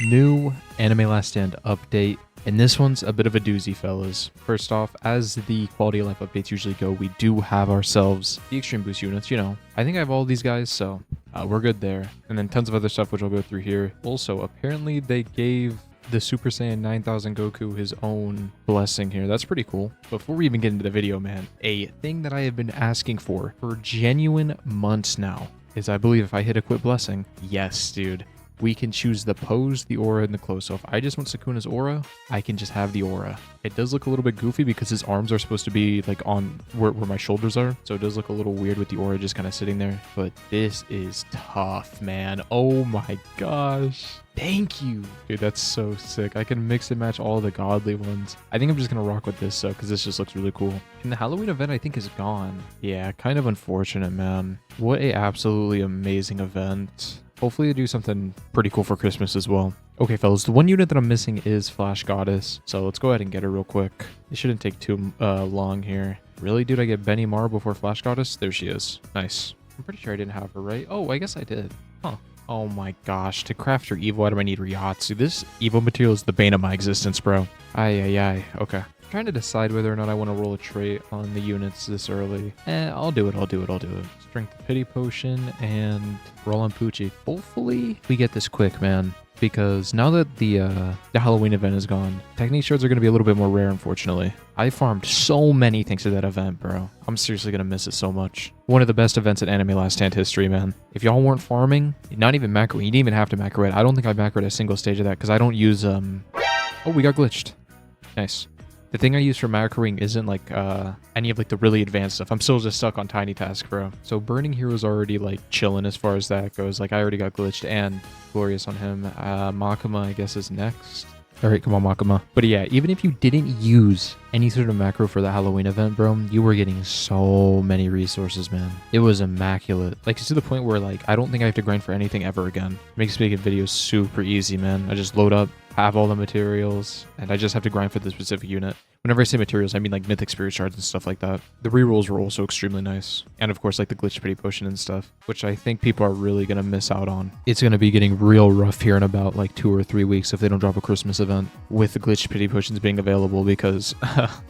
New Anime Last Stand update, and this one's a bit of a doozy, fellas. First off, as the quality of life updates usually go, we do have ourselves the extreme boost units. I think I have all these guys, so we're good there. And then tons of other stuff which I'll go through here. Also, apparently they gave the Super Saiyan 9000 Goku his own blessing here. That's pretty cool. Before we even get into the video, man, a thing that I have been asking for genuine months now is, I believe, if I hit a quit blessing, yes, dude, we can choose the pose, the aura, and the close. So if I just want Sukuna's aura, I can just have the aura. It does look a little bit goofy because his arms are supposed to be like on where my shoulders are. So it does look a little weird with the aura just kind of sitting there. But this is tough, man. Oh my gosh. Thank you. Dude, that's so sick. I can mix and match all the godly ones. I think I'm just going to rock with this because this just looks really cool. And the Halloween event, I think, is gone. Yeah, kind of unfortunate, man. What a absolutely amazing event. Hopefully they do something pretty cool for Christmas as well. Okay, fellas, the one unit that I'm missing is Flash Goddess. So let's go ahead and get her real quick. It shouldn't take too long here. Really, dude? I get Benny Mar before Flash Goddess? There she is. Nice. I'm pretty sure I didn't have her, right? Oh, I guess I did. Huh. Oh my gosh. To craft her Evo item, I need Ryatsu. This Evo material is the bane of my existence, bro. Ay. Okay. I'm trying to decide whether or not I want to roll a trait on the units this early. I'll do it. Strength Pity Potion and roll on Poochie. Hopefully we get this quick, man. Because now that the Halloween event is gone, Technique shards are going to be a little bit more rare, unfortunately. I farmed so many thanks to that event, bro. I'm seriously going to miss it so much. One of the best events in Anime Last Stand history, man. If y'all weren't farming, not even macro, you didn't even have to macro it. I don't think I macroed a single stage of that because I don't use, Oh, we got glitched. Nice. The thing I use for macroing isn't like any of like the really advanced stuff. I'm still just stuck on Tiny Task, bro. So Burning Hero's already like chilling as far as that goes. Like I already got glitched and Glorious on him. Makima, I guess, is next. All right, come on, Makima. But yeah, even if you didn't use any sort of macro for the Halloween event, bro, you were getting so many resources, man. It was immaculate. Like, it's to the point where, like, I don't think I have to grind for anything ever again. Makes making videos super easy, man. I just load up, have all the materials, and I just have to grind for the specific unit. Whenever I say materials, I mean, like, mythic spirit shards and stuff like that. The rerolls were also extremely nice. And, of course, like, the glitch pity potion and stuff, which I think people are really going to miss out on. It's going to be getting real rough here in about, like, 2 or 3 weeks if they don't drop a Christmas event with the glitch pity potions being available because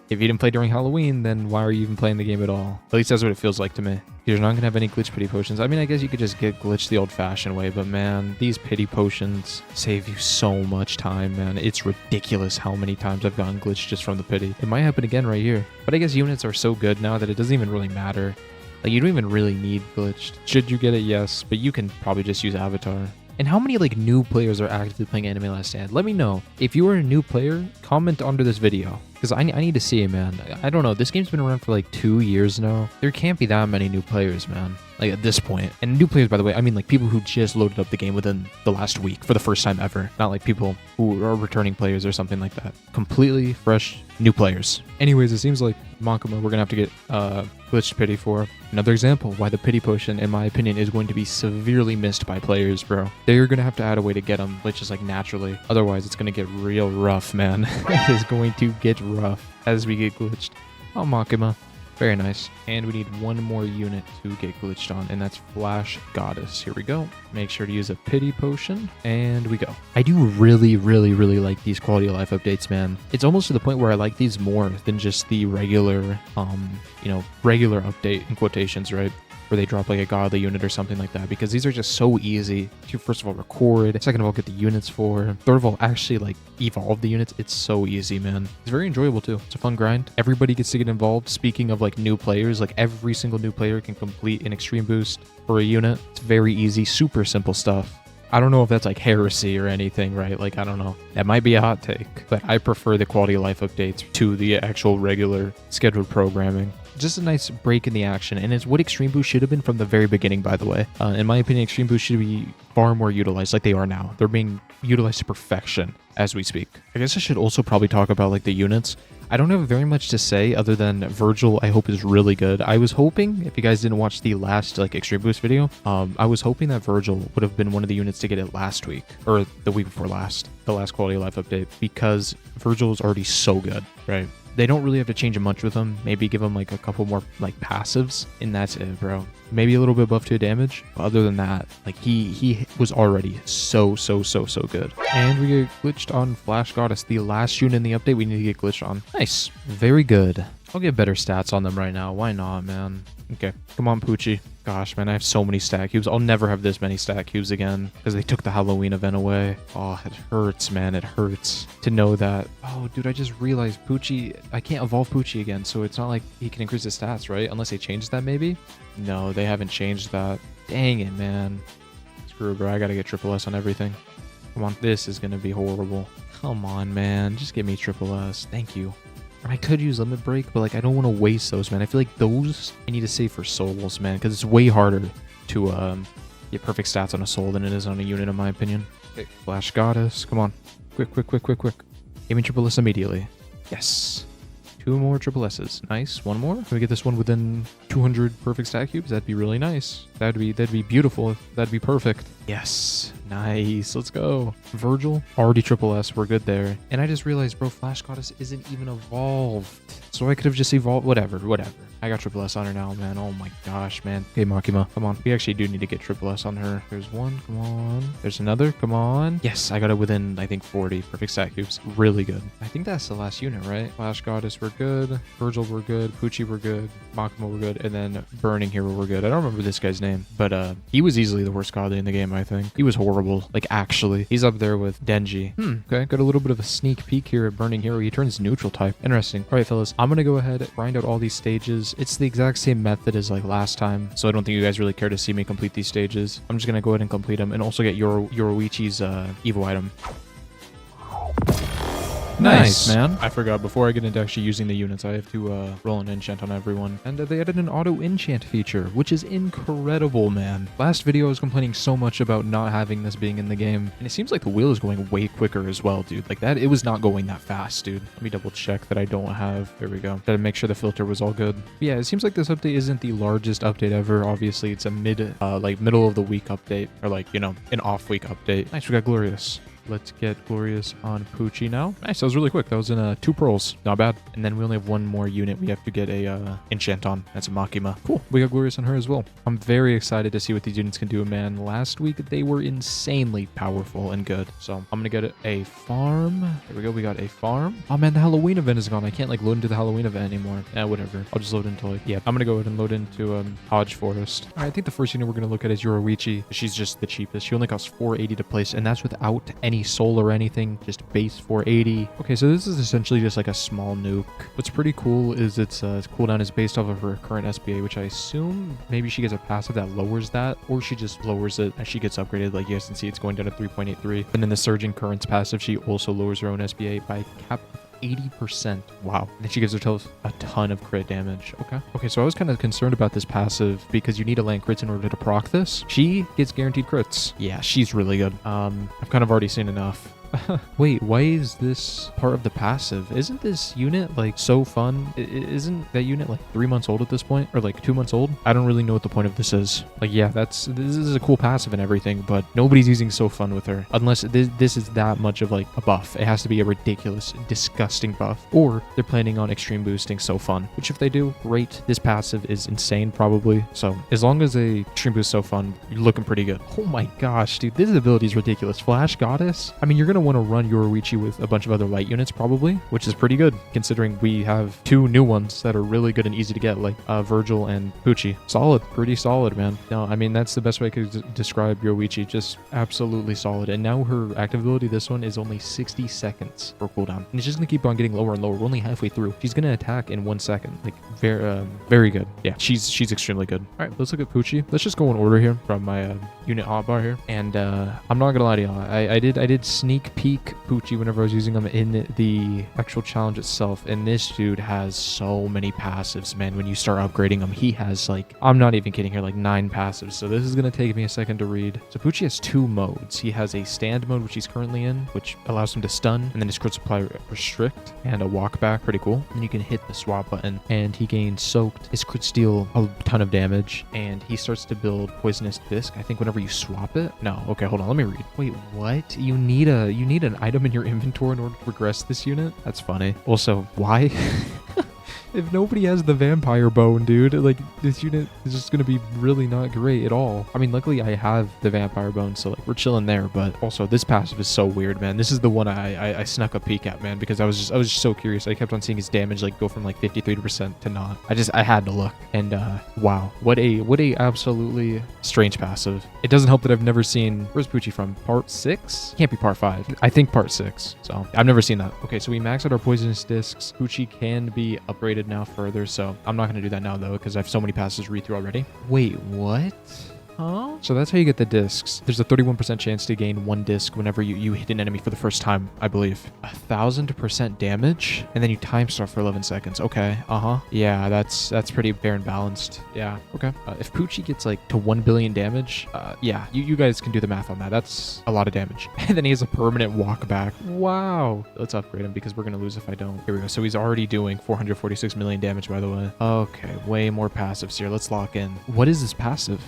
if you didn't play during Halloween, then why are you even playing the game at all? At least that's what it feels like to me. You're not going to have any glitch pity potions. I mean, I guess you could just get glitched the old-fashioned way, but man, these pity potions save you so much time, man. It's ridiculous how many times I've gotten glitched just from the pity. It might happen again right here. But I guess units are so good now that it doesn't even really matter. Like, you don't even really need glitched. Should you get it? Yes, but you can probably just use Avatar. And how many like new players are actively playing Anime Last Stand? Let me know. If you are a new player, comment under this video. Because I need to see it, man. I don't know. This game's been around for like 2 years now. There can't be that many new players, man. Like at this point. And new players, by the way, I mean like people who just loaded up the game within the last week for the first time ever. Not like people who are returning players or something like that. Completely fresh new players. Anyways, it seems like Makima we're going to have to get glitched pity for. Another example why the pity potion, in my opinion, is going to be severely missed by players, bro. They're going to have to add a way to get them, like just like naturally. Otherwise, it's going to get real rough, man. It is going to get rough as we get glitched. Oh, Makima. Very nice. And we need one more unit to get glitched on, and that's Flash Goddess. Here we go. Make sure to use a pity potion, and we go. I do really like these quality of life updates, man. It's almost to the point where I like these more than just the regular, regular update in quotations, right? Where they drop like a godly unit or something like that, because these are just so easy to, first of all, record, second of all, get the units for, third of all, actually like evolve the units. It's so easy, man. It's very enjoyable too. It's a fun grind. Everybody gets to get involved. Speaking of like new players, like every single new player can complete an extreme boost for a unit. It's very easy, super simple stuff. I don't know if that's like heresy or anything, right? Like, I don't know. That might be a hot take, but I prefer the quality of life updates to the actual regular scheduled programming. Just a nice break in the action, and it's what Extreme Boost should have been from the very beginning, by the way. In my opinion, Extreme Boost should be far more utilized like they are now. They're being utilized to perfection as we speak. I guess I should also probably talk about like the units. I don't have very much to say other than Virgil, I hope, is really good. I was hoping, if you guys didn't watch the last like Extreme Boost video, I was hoping that Virgil would have been one of the units to get it last week, or the week before last, the last quality of life update, because Virgil is already so good, right? They don't really have to change much with him. Maybe give him like a couple more like passives, and that's it, bro. Maybe a little bit buff to damage, but other than that, like he was already so good. And we get glitched on Flash Goddess, the last unit in the update we need to get glitched on. Nice, very good. I'll get better stats on them right now. Why not, man? Okay, come on, Poochie. Gosh, man, I have so many stat cubes. I'll never have this many stat cubes again because they took the Halloween event away. Oh, it hurts, man. It hurts to know that. Oh, dude, I just realized Poochie, I can't evolve Poochie again, so it's not like he can increase his stats, right? Unless they change that, maybe? No, they haven't changed that. Dang it, man. Screw it, bro. I gotta get triple S on everything. Come on, this is gonna be horrible. Come on, man. Just give me triple S. Thank you. I could use limit break, but like I don't want to waste those, man. I feel like those I need to save for souls, man, because it's way harder to get perfect stats on a soul than it is on a unit, in my opinion. Okay, Flash Goddess, come on, quick. Give me triple S immediately. Yes, 2 more triple S's. Nice. 1 more. Can we get this one within 200 perfect stat cubes? That'd be really nice. That'd be beautiful. That'd be perfect. Yes. Nice. Let's go. Virgil, already triple S. We're good there. And I just realized, bro, Flash Goddess isn't even evolved. So I could have just evolved. Whatever. I got triple S on her now, man. Oh my gosh, man. Okay, Makima, come on. We actually do need to get triple S on her. There's one. Come on. There's another. Come on. Yes, I got it within, I think, 40 perfect stat cubes. Really good. I think that's the last unit, right? Flash Goddess, we're good. Virgil, we're good. Poochie, we're good. Makima, we're good. And then Burning Hero, we're good. I don't remember this guy's name, but he was easily the worst godly in the game, I think. He was horrible. Like, actually. He's up there with Denji. Okay, got a little bit of a sneak peek here at Burning Hero. He turns neutral type. Interesting. All right, fellas. I'm gonna go ahead, grind out all these stages. It's the exact same method as like last time, so I don't think you guys really care to see me complete these stages. I'm just gonna go ahead and complete them and also get Yoruichi's Evo item. Nice, man. I forgot, before I get into actually using the units, I have to roll an enchant on everyone. And they added an auto enchant feature, which is incredible, man. Last video I was complaining so much about not having this being in the game, and it seems like the wheel is going way quicker as well, dude. Like that, it was not going that fast, dude. Let me double check that I don't have. There we go. Gotta make sure the filter was all good. But yeah, it seems like this update isn't the largest update ever. Obviously, it's a middle of the week update, or like, you know, an off week update. Nice, we got Glorious. Let's get Glorious on Poochie now. Nice, that was really quick. That was in 2 pearls. Not bad. And then we only have 1 more unit we have to get a enchant on. That's a Makima. Cool. We got Glorious on her as well. I'm very excited to see what these units can do, man. Last week, they were insanely powerful and good. So I'm going to get a farm. There we go. We got a farm. Oh, man, the Halloween event is gone. I can't, like, load into the Halloween event anymore. Whatever. I'll just load into, like, yeah. I'm going to go ahead and load into Hodge Forest. All right, I think the first unit we're going to look at is Yoruichi. She's just the cheapest. She only costs 480 to place, and that's without any soul or anything. Just base 480. Okay, so this is essentially just like a small nuke. What's pretty cool is its cooldown is based off of her current SBA, which I assume maybe she gets a passive that lowers that, or she just lowers it as she gets upgraded. Like you guys can see, it's going down to 3.83. And then the Surging Currents passive, she also lowers her own SBA by cap 80%. Wow. And then she gives herself a ton of crit damage. Okay, so I was kind of concerned about this passive because you need to land crits in order to proc this. She gets guaranteed crits. Yeah, she's really good. I've kind of already seen enough. Wait, why is this part of the passive? Isn't this unit like so fun? Isn't that unit like 3 months old at this point, or like 2 months old? I don't really know what the point of this is. Like, yeah, this is a cool passive and everything, but nobody's using so fun with her unless this is that much of like a buff. It has to be a ridiculous, disgusting buff, or they're planning on extreme boosting so fun, which if they do, great. This passive is insane probably. So as long as a extreme boost so fun, you're looking pretty good. Oh my gosh, dude, this ability is ridiculous. Flash Goddess. I mean, you're gonna want to run Yoruichi with a bunch of other light units probably, which is pretty good considering we have 2 new ones that are really good and easy to get, like Virgil and Poochie. Solid, pretty solid, man. No, I mean, that's the best way I could describe Yoruichi. Just absolutely solid. And now her active ability, this one, is only 60 seconds for cooldown, and it's just gonna keep on getting lower and lower. We're only halfway through. She's gonna attack in 1 second. Like very good. Yeah, she's extremely good. All right, let's look at Poochie. Let's just go in order here from my unit hotbar here. And I'm not gonna lie to y'all, I did sneak peek Poochie whenever I was using them in the actual challenge itself, and this dude has so many passives, man. When you start upgrading him, he has, like, I'm not even kidding here, like 9 passives. So this is gonna take me a second to read. So Poochie has 2 modes. He has a stand mode, which he's currently in, which allows him to stun, and then his crit supply restrict, and a walk back. Pretty cool. And you can hit the swap button, and he gains soaked. His crit steal a ton of damage, and he starts to build poisonous disc, I think, whenever you swap it. No, okay, hold on, let me read. Wait, what? You need a you need an item in your inventory in order to progress this unit? That's funny. Also, why? If nobody has the vampire bone, dude, like, this unit is just gonna be really not great at all. I mean, luckily I have the vampire bone, so like we're chilling there. But also, this passive is so weird, man. This is the one I snuck a peek at, man, because I was just so curious. I kept on seeing his damage like go from like 53% to not. I had to look, and wow, what a absolutely strange passive. It doesn't help that I've never seen. Where's Poochie from? Part 6? Can't be part 5. I think part 6. So I've never seen that. Okay, so we maxed out our poisonous discs. Poochie can be upgraded now further, so I'm not going to do that now though because I have so many passes to read through already. Wait, what? Huh? So that's how you get the discs. There's a 31% chance to gain 1 disc whenever you hit an enemy for the first time, I believe. 1,000% damage, and then you time start for 11 seconds. Okay, yeah, that's pretty fair and balanced. Yeah, okay. If Poochie gets like to 1 billion damage, yeah, you guys can do the math on that. That's a lot of damage. And then he has a permanent walk back. Wow. Let's upgrade him because we're gonna lose if I don't. Here we go. So he's already doing 446 million damage, by the way. Okay, way more passives here. Let's lock in. What is this passive?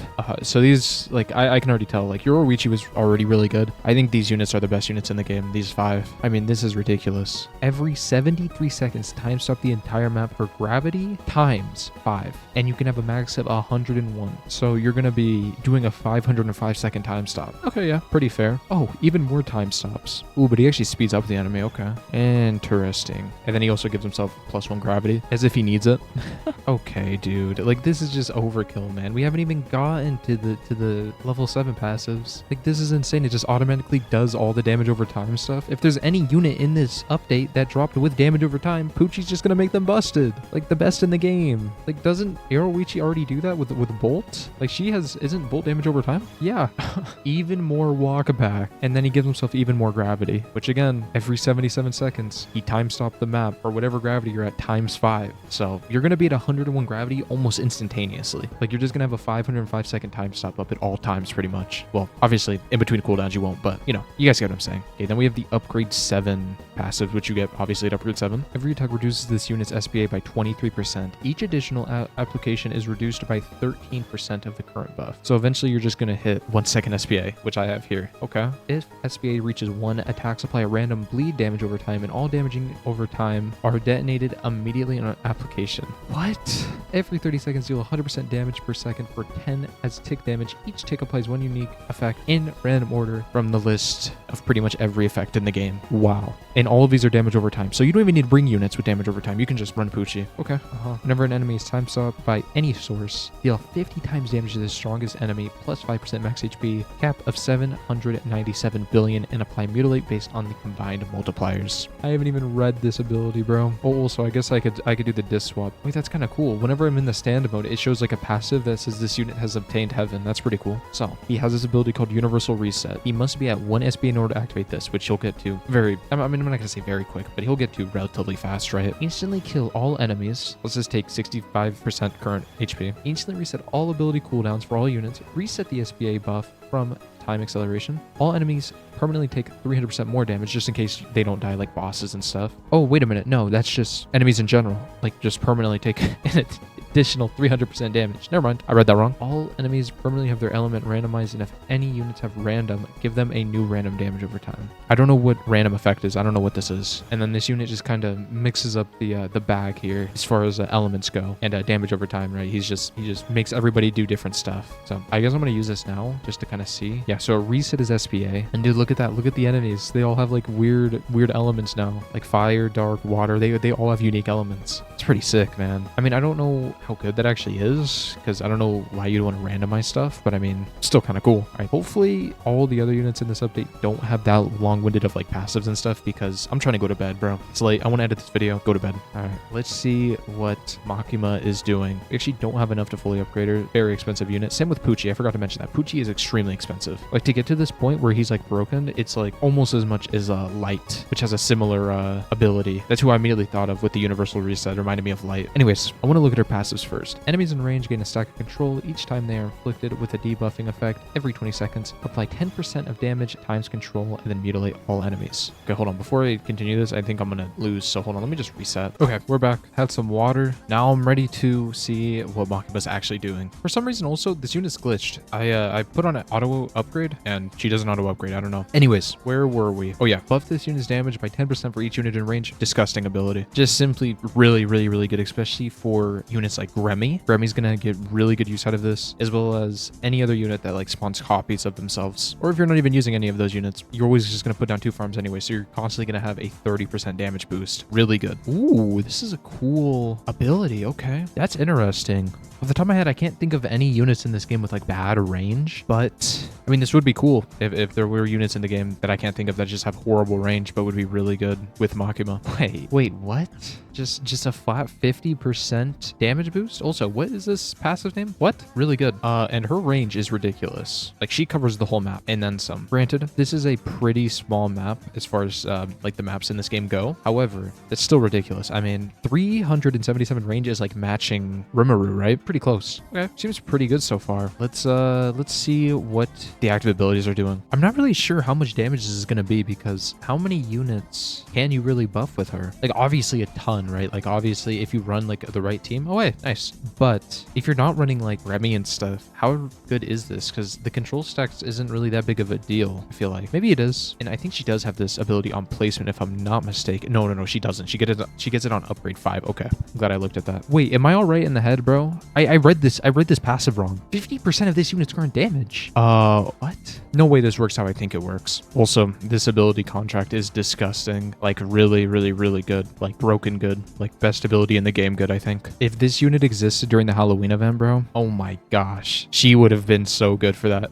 So these, like, I can already tell, like, Yoroichi was already really good. I think these units are the best units in the game, these 5. I mean, this is ridiculous. Every 73 seconds, time stop the entire map for gravity times 5. And you can have a max of 101. So you're going to be doing a 505-second time stop. Okay, yeah, pretty fair. Oh, even more time stops. Ooh, but he actually speeds up the enemy. Okay. Interesting. And then he also gives himself +1 gravity, as if he needs it. Okay, dude. Like, this is just overkill, man. We haven't even gotten to the level 7 passives. Like, this is insane. It just automatically does all the damage over time stuff. If there's any unit in this update that dropped with damage over time, Poochie's just gonna make them busted. Like, the best in the game. Like, doesn't Yoroichi already do that with Bolt? Like, isn't Bolt damage over time? Yeah. Even more walk back. And then he gives himself even more gravity, which again, every 77 seconds, he time stop the map or whatever gravity you're at times 5. So you're gonna be at 101 gravity almost instantaneously. Like, you're just gonna have a 505-second time stop up at all times pretty much. Well, obviously in between cooldowns you won't, but you know, you guys get what I'm saying. Okay, then we have the upgrade 7 passive, which you get obviously at upgrade 7. Every attack reduces this unit's SPA by 23%. Each additional application is reduced by 13% of the current buff. So eventually you're just gonna hit 1 second SPA, which I have here. Okay. If SPA reaches 1, attacks apply a random bleed damage over time, and all damaging over time are detonated immediately on application. What? Every 30 seconds deal 100% damage per second for 10 as tick damage. Each tick applies 1 unique effect in random order from the list of pretty much every effect in the game. Wow. And all of these are damage over time. So you don't even need to bring units with damage over time. You can just run Poochie. Okay. Whenever an enemy is time stopped by any source, deal 50 times damage to the strongest enemy plus 5% max HP, cap of 797 billion, and apply mutilate based on the combined multipliers. I haven't even read this ability, bro. Oh, so I guess I could do the disc swap. Wait, that's kind of cool. Whenever I'm in the stand mode, it shows like a passive that says this unit has obtained heaven. That's pretty cool. So he has this ability called Universal Reset. He must be at 1 SB in order to activate this, which he'll get to I'm not gonna say very quick, but he'll get to relatively fast, right? Instantly kill all enemies. Let's just take 65% current HP. Instantly reset all ability cooldowns for all units. Reset the SBA buff from time acceleration. All enemies permanently take 300% more damage just in case they don't die, like bosses and stuff. Oh, wait a minute. No, that's just enemies in general. Like, just permanently take an additional 300% damage. Never mind. I read that wrong. All enemies permanently have their element randomized, and if any units have random, give them a new random damage over time. I don't know what random effect is. I don't know what this is. And then this unit just kind of mixes up the bag here as far as elements go and damage over time, right? He just makes everybody do different stuff. So I guess I'm going to use this now just to kind of see. Yeah, so reset his SPA. And dude, look at that. Look at the enemies. They all have like weird elements now. Like fire, dark, water. They all have unique elements. It's pretty sick, man. I mean, I don't know how good that actually is, because I don't know why you'd want to randomize stuff, but I mean, still kind of cool. All right, hopefully all the other units in this update don't have that long-winded of like passives and stuff, because I'm trying to go to bed, bro. It's late. I want to edit this video. Go to bed. All right, let's see what Makima is doing. We actually don't have enough to fully upgrade her. Very expensive unit. Same with Poochie. I forgot to mention that. Poochie is extremely expensive. Like, to get to this point where he's like broken, it's like almost as much as Light, which has a similar ability. That's who I immediately thought of with the Universal Reset. Reminded enemy of light. Anyways, I want to look at her passives first. Enemies in range gain a stack of control each time they are inflicted with a debuffing effect every 20 seconds. Apply 10% of damage times control and then mutilate all enemies. Okay, hold on. Before I continue this, I think I'm going to lose. So hold on. Let me just reset. Okay, we're back. Had some water. Now I'm ready to see what Makima's actually doing. For some reason, also, this unit's glitched. I put on an auto upgrade and she doesn't auto upgrade. I don't know. Anyways, where were we? Oh yeah, buff this unit's damage by 10% for each unit in range. Disgusting ability. Just simply really, really, really good, especially for units like Remy. Remy's gonna get really good use out of this, as well as any other unit that like spawns copies of themselves. Or if you're not even using any of those units, you're always just gonna put down 2 farms anyway, so you're constantly gonna have a 30% damage boost. Really good. Ooh, this is a cool ability. Okay, that's interesting. Off the top of my head, I can't think of any units in this game with like bad range, but I mean, this would be cool if there were units in the game that I can't think of that just have horrible range, but would be really good with Makima. Wait, what? Just a flat 50% damage boost? Also, what is this passive name? What? Really good. And her range is ridiculous. Like, she covers the whole map and then some. Granted, this is a pretty small map as far as like the maps in this game go. However, it's still ridiculous. I mean, 377 range is like matching Rimuru, right? Pretty close. Okay, seems pretty good so far. Let's see what the active abilities are doing. I'm not really sure how much damage this is going to be because how many units can you really buff with her? Like, obviously a ton, right? Like, obviously if you run like the right team, oh wait, nice. But if you're not running like Remy and stuff, how good is this? Because the control stacks isn't really that big of a deal, I feel like. Maybe it is. And I think she does have this ability on placement if I'm not mistaken. No, she doesn't. She gets it on upgrade 5. Okay, I'm glad I looked at that. Wait, am I all right in the head, bro? I read this passive wrong. 50% of this unit's current damage. What? No way this works how I think it works. Also, this ability contract is disgusting. Like, really, really, really good. Like, broken good. Like, best ability in the game good, I think. If this unit existed during the Halloween event, bro, oh my gosh. She would have been so good for that.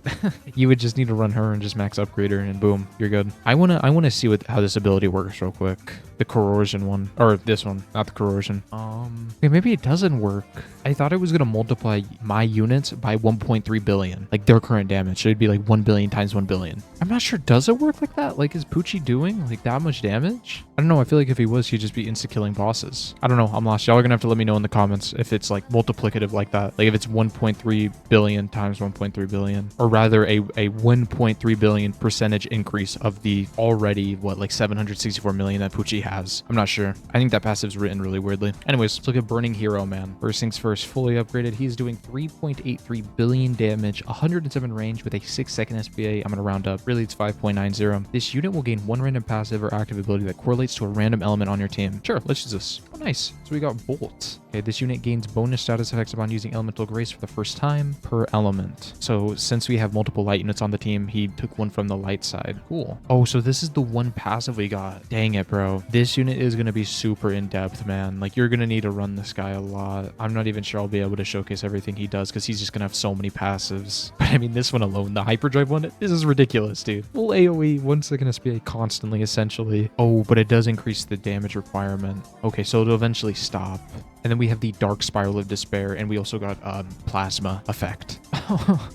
You would just need to run her and just max upgrade her and boom, you're good. I wanna see how this ability works real quick. The corrosion one. Or this one, not the corrosion. Okay, maybe it doesn't work. I thought it was gonna multiply my units by 1.3 billion. Like, their current damage. So it'd be like 1 billion times 1 billion. I'm not sure. Does it work like that? Like, is Poochie doing like that much damage? I don't know. I feel like if he was, he'd just be insta-killing bosses. I don't know. I'm lost. Y'all are gonna have to let me know in the comments if it's like multiplicative like that. Like if it's 1.3 billion times 1.3 billion, or rather a 1.3 billion percentage increase of the already, what, like 764 million that Poochie has. I'm not sure. I think that passive's written really weirdly. Anyways, let's look at Burning Hero, man. First things first, fully upgraded. He's doing 3.83 billion damage, 107 range with a 6-second SPA. I'm gonna round up. Really, it's 5.90. This unit will gain 1 random passive or active ability that correlates to a random element on your team. Sure, let's use this. Oh, nice. So we got Bolt. Okay, this unit gains bonus status effects upon using Elemental Grace for the first time per element. So since we have multiple light units on the team, he took one from the light side. Cool. Oh, so this is the one passive we got. Dang it, bro. This unit is going to be super in-depth, man. Like, you're going to need to run this guy a lot. I'm not even sure I'll be able to showcase everything he does because he's just going to have so many passives. But I mean, this one alone, the Hyperdrive one, this is ridiculous, dude. Full AoE, 1 second SPA constantly, essentially. Oh, but it does increase the damage requirement. Okay, so it'll eventually stop. And then we have the Dark Spiral of Despair, and we also got Plasma effect.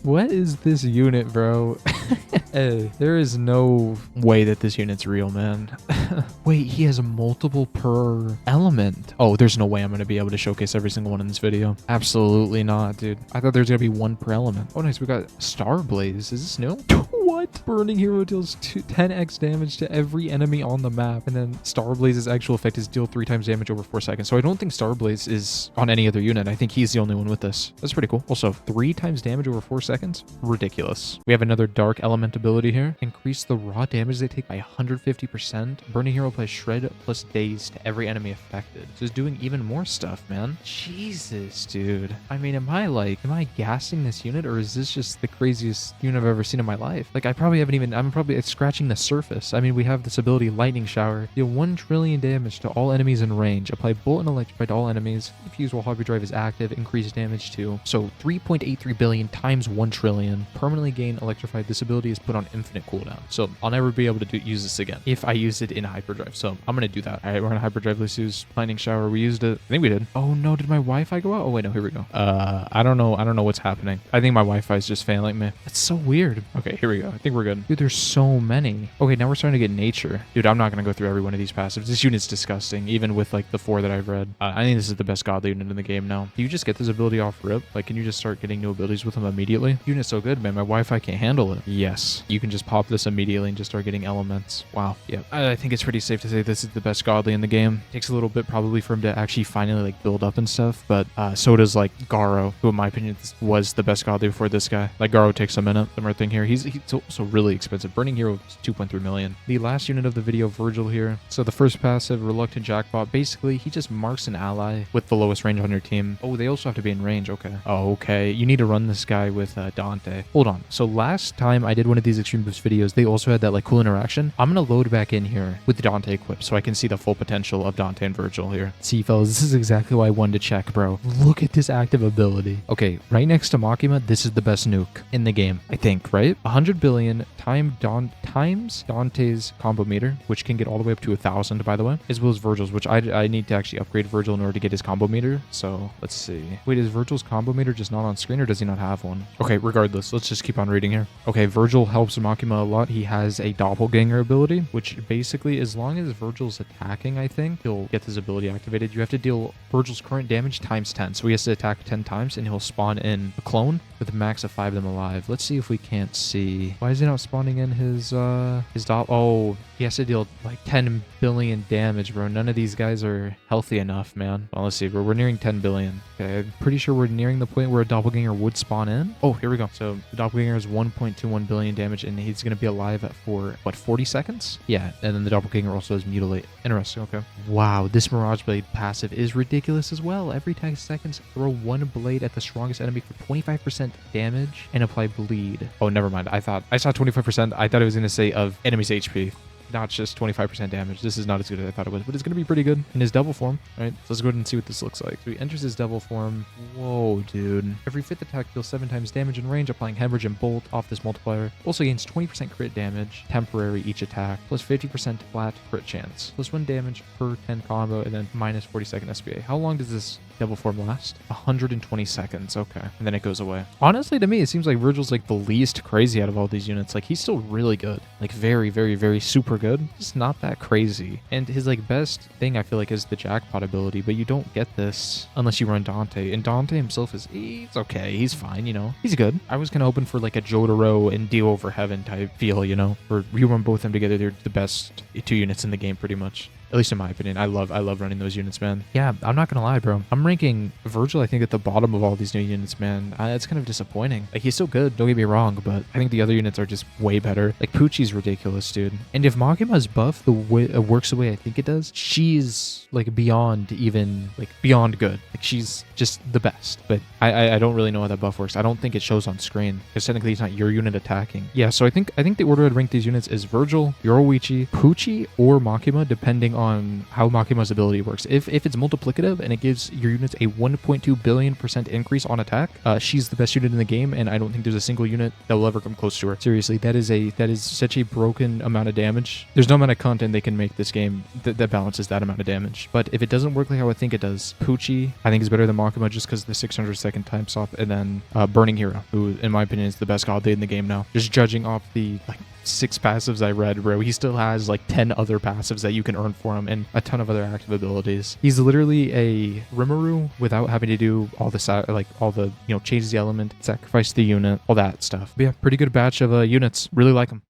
What is this unit, bro? Hey, there is no way that this unit's real, man. Wait, he has multiple per element. Oh, there's no way I'm going to be able to showcase every single one in this video. Absolutely not, dude. I thought there was going to be 1 per element. Oh, nice. We got Star Blaze. Is this new? What? Burning Hero deals 10x damage to every enemy on the map. And then Star Blaze's actual effect is deal 3 times damage over 4 seconds. So I don't think Star Blaze is on any other unit. I think he's the only one with this. That's pretty cool. Also, 3 times damage over 4 seconds? Ridiculous. We have another Dark Element ability here. Increase the raw damage they take by 150%. Burning Hero applies Shred plus Daze to every enemy affected. So it's doing even more stuff, man. Jesus, dude. I mean, am I gassing this unit, or is this just the craziest unit I've ever seen in my life? Like, I'm probably scratching the surface. I mean, we have this ability, Lightning Shower. Deal 1 trillion damage to all enemies in range. Apply Bolt and Electrify to all enemies. If used while Hyperdrive is active, increase damage too. So 3.83 billion times 1 trillion. Permanently gain Electrified. This ability is put on infinite cooldown. So I'll never be able to use this again if I use it in Hyperdrive. So I'm going to do that. All right, we're on Hyperdrive. Let's use Lightning Shower. We used it. I think we did. Oh no, did my Wi-Fi go out? Oh wait, no, here we go. I don't know what's happening. I think my Wi-Fi is just failing me. That's so weird. Okay, here we go. think we're good. Dude, there's so many. Okay, now we're starting to get nature. Dude, I'm not going to go through every one of these passives. This unit's disgusting, even with like the 4 that I've read. I think this is the best godly unit in the game now. Do you just get this ability off rip? Like, can you just start getting new abilities with them immediately? Unit's so good, man. My Wi-Fi can't handle it. Yes. You can just pop this immediately and just start getting elements. Wow. Yeah. I think it's pretty safe to say this is the best godly in the game. Takes a little bit probably for him to actually finally like build up and stuff, but so does like Garo, who in my opinion was the best godly before this guy. Like Garo takes a minute. The thing here. He's also really expensive. Burning Hero is 2.3 million. The last unit of the video, Virgil here. So the first passive, Reluctant Jackpot. Basically, he just marks an ally with the lowest range on your team. Oh, they also have to be in range. Okay. Oh, okay. You need to run this guy with Dante. Hold on. So last time I did one of these Extreme Boost videos, they also had that like cool interaction. I'm going to load back in here with the Dante equipped so I can see the full potential of Dante and Virgil here. See, fellas, this is exactly why I wanted to check, bro. Look at this active ability. Okay, right next to Makima, this is the best nuke in the game, I think, right? 100 billion times Dante's combo meter, which can get all the way up to 1,000, by the way, as well as Virgil's, which I need to actually upgrade Virgil in order to get his combo meter. So let's see. Wait, is Virgil's combo meter just not on screen, or does he not have one? Okay, regardless, let's just keep on reading here. Okay, Virgil helps Makima a lot. He has a doppelganger ability, which basically, as long as Virgil's attacking, I think he'll get his ability activated. You have to deal Virgil's current damage times 10. So he has to attack 10 times, and he'll spawn in a clone with a max of 5 of them alive. Let's see if we can't see. Why is he not spawning in his dot? Oh, he has to deal like 10 billion damage, bro. None of these guys are healthy enough, man. Well, let's see, bro. We're nearing 10 billion. Okay, I'm pretty sure we're nearing the point where a doppelganger would spawn in. Oh, here we go. So the doppelganger is 1.21 billion damage, and he's going to be alive for, what, 40 seconds? Yeah, and then the doppelganger also has mutilate. Interesting, okay. Wow, this Mirage Blade passive is ridiculous as well. Every 10 seconds, throw one blade at the strongest enemy for 25% damage and apply bleed. Oh, never mind. I saw 25%. I thought it was going to say of enemy's HP. Not just 25% damage. This is not as good as I thought it was, but it's going to be pretty good in his double form. All right, so let's go ahead and see what this looks like. So he enters his double form. Whoa, dude. Every 5th attack deals 7 times damage in range, applying Hemorrhage and Bolt off this multiplier. Also gains 20% crit damage, temporary each attack, plus 50% flat crit chance, plus 1 damage per 10 combo, and then minus 40-second SBA. How long does this double form last? 120 seconds. Okay. And then it goes away. Honestly, to me, it seems like Virgil's like the least crazy out of all these units. Like, he's still really good. Like, very, very, very super good. Just not that crazy. And his like best thing, I feel like, is the jackpot ability, but you don't get this unless you run Dante. And Dante himself he's okay. He's fine, you know. He's good. I was kind of hoping for like a Jotaro and Dio over Heaven type feel, you know, where you run both of them together. They're the best 2 units in the game, pretty much. At least in my opinion. I love running those units, man. Yeah, I'm not gonna lie, bro. I'm ranking Virgil, I think, at the bottom of all these new units, man. It's kind of disappointing. Like, he's still good, don't get me wrong, but I think the other units are just way better. Like, Poochie's ridiculous, dude. And if Makima's buff the way it works the way I think it does, she's like beyond good. Like, she's just the best. But I don't really know how that buff works. I don't think it shows on screen because technically it's not your unit attacking. Yeah, so I think the order I'd rank these units is Virgil, Yoruichi, Poochie, or Makima, depending on how Makima's ability works. If it's multiplicative and it gives your units a 1.2 billion% increase on attack, she's the best unit in the game, and I don't think there's a single unit that will ever come close to her. Seriously, that is such a broken amount of damage. There's no amount of content they can make this game that balances that amount of damage. But if it doesn't work like how I think it does, Poochie, I think, is better than Makima just because of the 600-second time stop, and then Burning Hero, who in my opinion is the best godly in the game now. Just judging off the like 6 passives I read, bro. He still has like 10 other passives that you can earn for him and a ton of other active abilities. He's literally a Rimuru without having to do all the change the element, sacrifice the unit, all that stuff. But yeah, pretty good batch of units. Really like him.